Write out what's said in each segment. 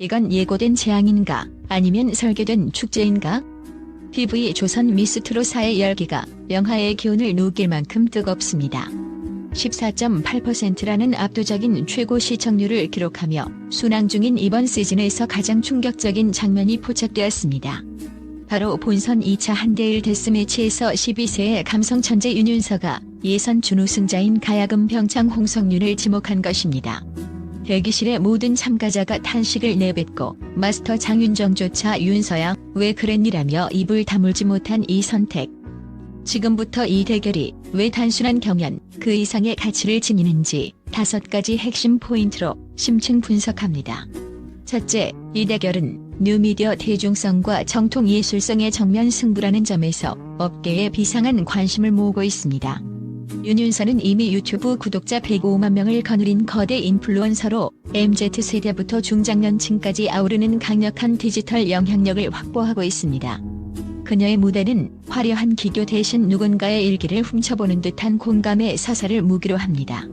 이건 예고된 재앙인가 아니면 설계된 축제인가? TV 조선 미스트롯사의 열기가 영하의 기온을 누길 만큼 뜨겁습니다. 14.8%라는 압도적인 최고 시청률을 기록하며 순항 중인 이번 시즌에서 가장 충격적인 장면이 포착되었습니다. 바로 본선 2차 한대1 데스매치에서 12세의 감성 천재 윤윤서가 예선 준우승자인 가야금 병창 홍성윤을 지목한 것입니다. 대기실의 모든 참가자가 탄식을 내뱉고 마스터 장윤정조차 윤서야 왜 그랬니라며 입을 다물지 못한 이 선택. 지금부터 이 대결이 왜 단순한 경연 그 이상의 가치를 지니는지 5가지 핵심 포인트로 심층 분석합니다. 첫째, 이 대결은 뉴미디어 대중성과 정통 예술성의 정면 승부라는 점에서 업계에 비상한 관심을 모으고 있습니다. 윤윤서는 이미 유튜브 구독자 105만 명을 거느린 거대 인플루언서로 MZ세대부터 중장년층까지 아우르는 강력한 디지털 영향력을 확보하고 있습니다. 그녀의 무대는 화려한 기교 대신 누군가의 일기를 훔쳐보는 듯한 공감의 서사를 무기로 합니다.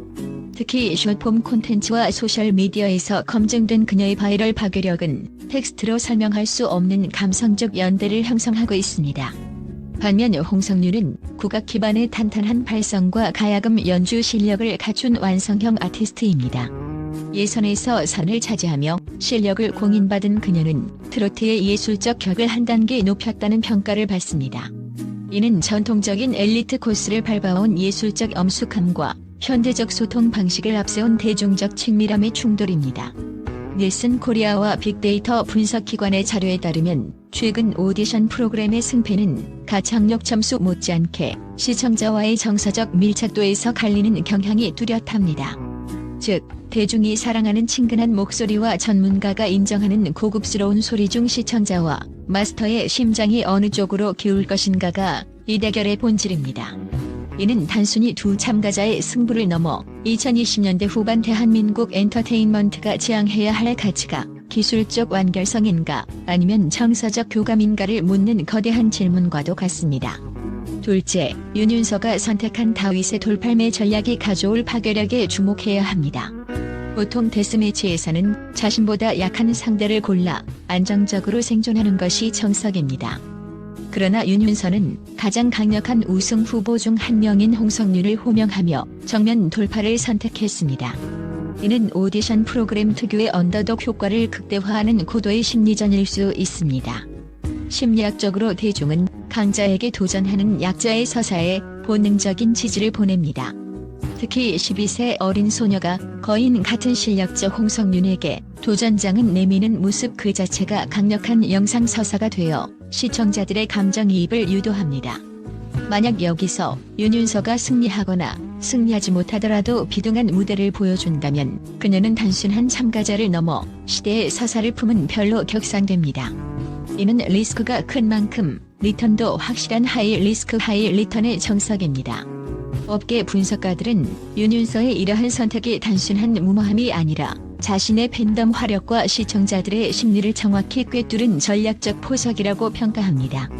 특히 숏폼 콘텐츠와 소셜미디어에서 검증된 그녀의 바이럴 파괴력은 텍스트로 설명할 수 없는 감성적 연대를 형성하고 있습니다. 반면 홍성윤은 국악 기반의 탄탄한 발성과 가야금 연주 실력을 갖춘 완성형 아티스트입니다. 예선에서 선을 차지하며 실력을 공인받은 그녀는 트로트의 예술적 격을 한 단계 높였다는 평가를 받습니다. 이는 전통적인 엘리트 코스를 밟아온 예술적 엄숙함과 현대적 소통 방식을 앞세운 대중적 친밀함의 충돌입니다. 닐슨 코리아와 빅데이터 분석기관의 자료에 따르면 최근 오디션 프로그램의 승패는 가창력 점수 못지않게 시청자와의 정서적 밀착도에서 갈리는 경향이 뚜렷합니다. 즉, 대중이 사랑하는 친근한 목소리와 전문가가 인정하는 고급스러운 소리 중 시청자와 마스터의 심장이 어느 쪽으로 기울 것인가가 이 대결의 본질입니다. 이는 단순히 두 참가자의 승부를 넘어 2020년대 후반 대한민국 엔터테인먼트가 지향해야 할 가치가 기술적 완결성인가 아니면 정서적 교감인가를 묻는 거대한 질문과도 같습니다. 둘째, 윤윤서가 선택한 다윗의 돌팔매 전략이 가져올 파괴력에 주목해야 합니다. 보통 데스매치에서는 자신보다 약한 상대를 골라 안정적으로 생존하는 것이 정석입니다. 그러나 윤윤서는 가장 강력한 우승 후보 중 한 명인 홍성윤을 호명하며 정면 돌파를 선택했습니다. 이는 오디션 프로그램 특유의 언더독 효과를 극대화하는 고도의 심리전일 수 있습니다. 심리학적으로 대중은 강자에게 도전하는 약자의 서사에 본능적인 지지를 보냅니다. 특히 12세 어린 소녀가 거인 같은 실력적 홍성윤에게 도전장은 내미는 모습 그 자체가 강력한 영상 서사가 되어 시청자들의 감정이입을 유도합니다. 만약 여기서 윤윤서가 승리하거나 승리하지 못하더라도 비등한 무대를 보여준다면 그녀는 단순한 참가자를 넘어 시대의 서사를 품은 별로 격상됩니다. 이는 리스크가 큰 만큼 리턴도 확실한 하이 리스크 하이 리턴의 정석입니다. 업계 분석가들은 윤윤서의 이러한 선택이 단순한 무모함이 아니라 자신의 팬덤 화력과 시청자들의 심리를 정확히 꿰뚫은 전략적 포석이라고 평가합니다.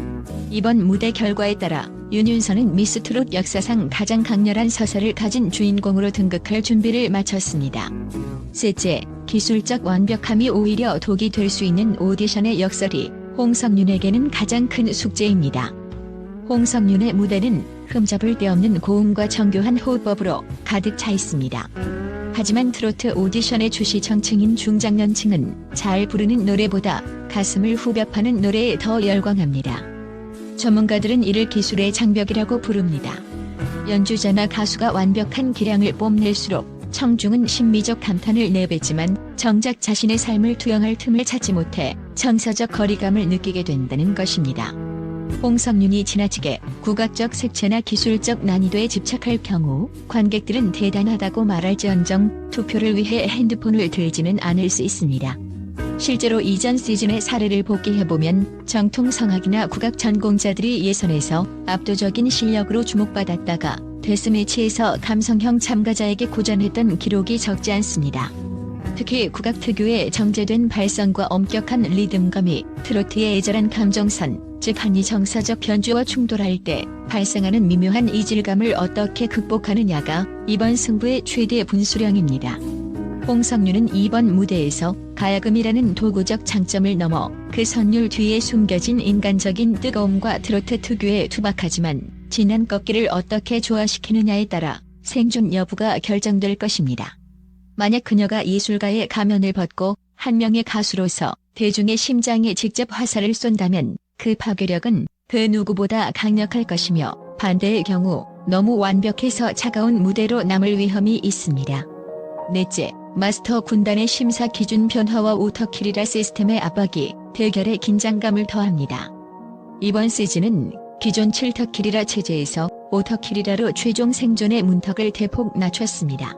이번 무대 결과에 따라 윤윤서는 미스트롯 역사상 가장 강렬한 서사를 가진 주인공으로 등극할 준비를 마쳤습니다. 셋째, 기술적 완벽함이 오히려 독이 될 수 있는 오디션의 역설이 홍성윤에게는 가장 큰 숙제입니다. 홍성윤의 무대는 흠잡을 데 없는 고음과 정교한 호흡법으로 가득 차 있습니다. 하지만 트로트 오디션의 주시청층인 중장년층은 잘 부르는 노래보다 가슴을 후벼파는 노래에 더 열광합니다. 전문가들은 이를 기술의 장벽이라고 부릅니다. 연주자나 가수가 완벽한 기량을 뽐낼수록 청중은 심미적 감탄을 내뱉지만 정작 자신의 삶을 투영할 틈을 찾지 못해 정서적 거리감을 느끼게 된다는 것입니다. 홍성윤이 지나치게 국악적 색채나 기술적 난이도에 집착할 경우 관객들은 대단하다고 말할지언정 투표를 위해 핸드폰을 들지는 않을 수 있습니다. 실제로 이전 시즌의 사례를 복기해보면 정통 성악이나 국악 전공자들이 예선에서 압도적인 실력으로 주목받았다가 데스매치에서 감성형 참가자에게 고전했던 기록이 적지 않습니다. 특히 국악 특유의 정제된 발성과 엄격한 리듬감이 트로트의 애절한 감정선, 즉 한이 정서적 변주와 충돌할 때 발생하는 미묘한 이질감을 어떻게 극복하느냐가 이번 승부의 최대 분수령입니다. 홍석류는 이번 무대에서 가야금이라는 도구적 장점을 넘어 그 선율 뒤에 숨겨진 인간적인 뜨거움과 트로트 특유의 투박하지만 진한 꺾기를 어떻게 조화시키느냐에 따라 생존 여부가 결정될 것입니다. 만약 그녀가 예술가의 가면을 벗고 한 명의 가수로서 대중의 심장에 직접 화살을 쏜다면 그 파괴력은 그 누구보다 강력할 것이며, 반대의 경우 너무 완벽해서 차가운 무대로 남을 위험이 있습니다. 넷째, 마스터 군단의 심사 기준 변화와 오터킬이라 시스템의 압박이 대결의 긴장감을 더합니다. 이번 시즌은 기존 7터킬이라 체제에서 5터킬이라로 최종 생존의 문턱을 대폭 낮췄습니다.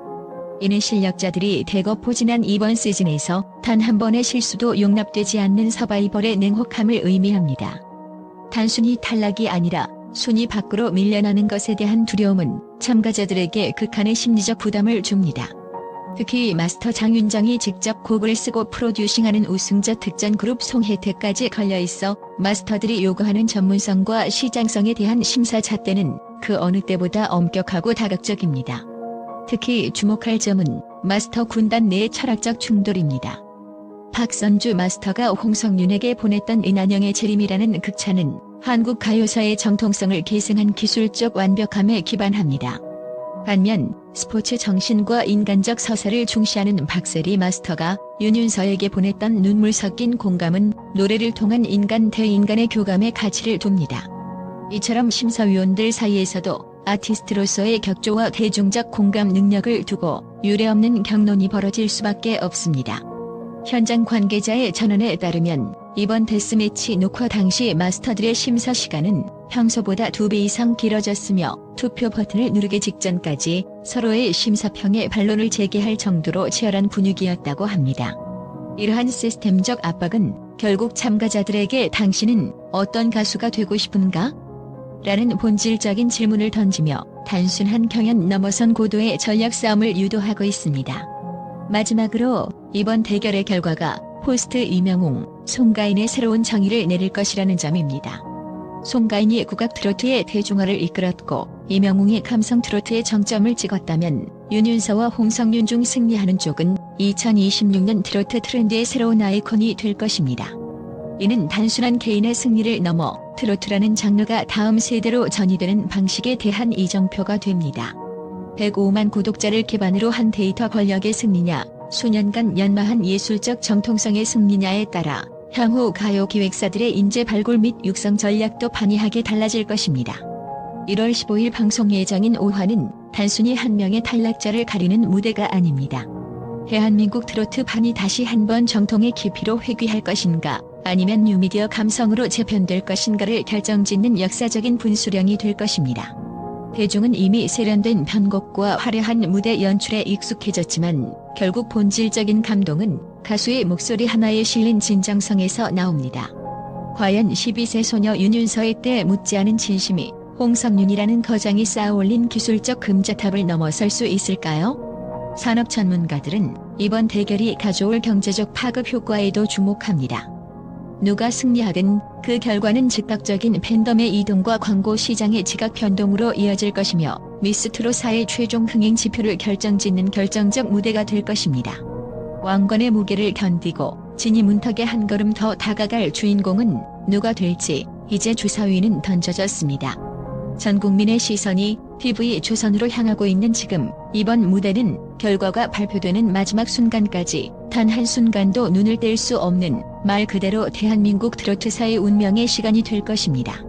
이는 실력자들이 대거 포진한 이번 시즌에서 단 한 번의 실수도 용납되지 않는 서바이벌의 냉혹함을 의미합니다. 단순히 탈락이 아니라 순위 밖으로 밀려나는 것에 대한 두려움은 참가자들에게 극한의 심리적 부담을 줍니다. 특히 마스터 장윤정이 직접 곡을 쓰고 프로듀싱하는 우승자 특전 그룹 송혜택까지 걸려있어 마스터들이 요구하는 전문성과 시장성에 대한 심사 잣대는 그 어느 때보다 엄격하고 다각적입니다. 특히 주목할 점은 마스터 군단 내의 철학적 충돌입니다. 박선주 마스터가 홍석윤에게 보냈던 은한영의 재림이라는 극찬은 한국 가요사의 정통성을 계승한 기술적 완벽함에 기반합니다. 반면 스포츠 정신과 인간적 서사를 중시하는 박세리 마스터가 윤윤서에게 보냈던 눈물 섞인 공감은 노래를 통한 인간 대 인간의 교감의 가치를 둡니다. 이처럼 심사위원들 사이에서도 아티스트로서의 격조와 대중적 공감 능력을 두고 유례없는 격론이 벌어질 수밖에 없습니다. 현장 관계자의 전언에 따르면 이번 데스매치 녹화 당시 마스터들의 심사 시간은 평소보다 2배 이상 길어졌으며 투표 버튼을 누르기 직전까지 서로의 심사평에 반론을 제기할 정도로 치열한 분위기였다고 합니다. 이러한 시스템적 압박은 결국 참가자들에게 당신은 어떤 가수가 되고 싶은가? 라는 본질적인 질문을 던지며 단순한 경연 넘어선 고도의 전략 싸움을 유도하고 있습니다. 마지막으로 이번 대결의 결과가 호스트 이명웅, 송가인의 새로운 정의를 내릴 것이라는 점입니다. 송가인이 국악 트로트의 대중화를 이끌었고 이명웅이 감성 트로트의 정점을 찍었다면 윤윤서와 홍석윤 중 승리하는 쪽은 2026년 트로트 트렌드의 새로운 아이콘이 될 것입니다. 이는 단순한 개인의 승리를 넘어 트로트라는 장르가 다음 세대로 전이되는 방식에 대한 이정표가 됩니다. 105만 구독자를 기반으로 한 데이터 권력의 승리냐, 수년간 연마한 예술적 정통성의 승리냐에 따라 향후 가요 기획사들의 인재 발굴 및 육성 전략도 판이하게 달라질 것입니다. 1월 15일 방송 예정인 5화는 단순히 한 명의 탈락자를 가리는 무대가 아닙니다. 대한민국 트로트판이 다시 한번 정통의 깊이로 회귀할 것인가, 아니면 뉴미디어 감성으로 재편될 것인가를 결정짓는 역사적인 분수령이 될 것입니다. 대중은 이미 세련된 편곡과 화려한 무대 연출에 익숙해졌지만 결국 본질적인 감동은 가수의 목소리 하나에 실린 진정성에서 나옵니다. 과연 12세 소녀 윤윤서의 때 묻지 않은 진심이 홍석윤이라는 거장이 쌓아올린 기술적 금자탑을 넘어설 수 있을까요? 산업 전문가들은 이번 대결이 가져올 경제적 파급 효과에도 주목합니다. 누가 승리하든 그 결과는 즉각적인 팬덤의 이동과 광고 시장의 지각 변동으로 이어질 것이며 미스트롯사의 최종 흥행 지표를 결정짓는 결정적 무대가 될 것입니다. 왕관의 무게를 견디고 진이 문턱에 한 걸음 더 다가갈 주인공은 누가 될지 이제 주사위는 던져졌습니다. 전 국민의 시선이 TV조선으로 향하고 있는 지금, 이번 무대는 결과가 발표되는 마지막 순간까지 단 한순간도 눈을 뗄 수 없는 말 그대로 대한민국 트로트사의 운명의 시간이 될 것입니다.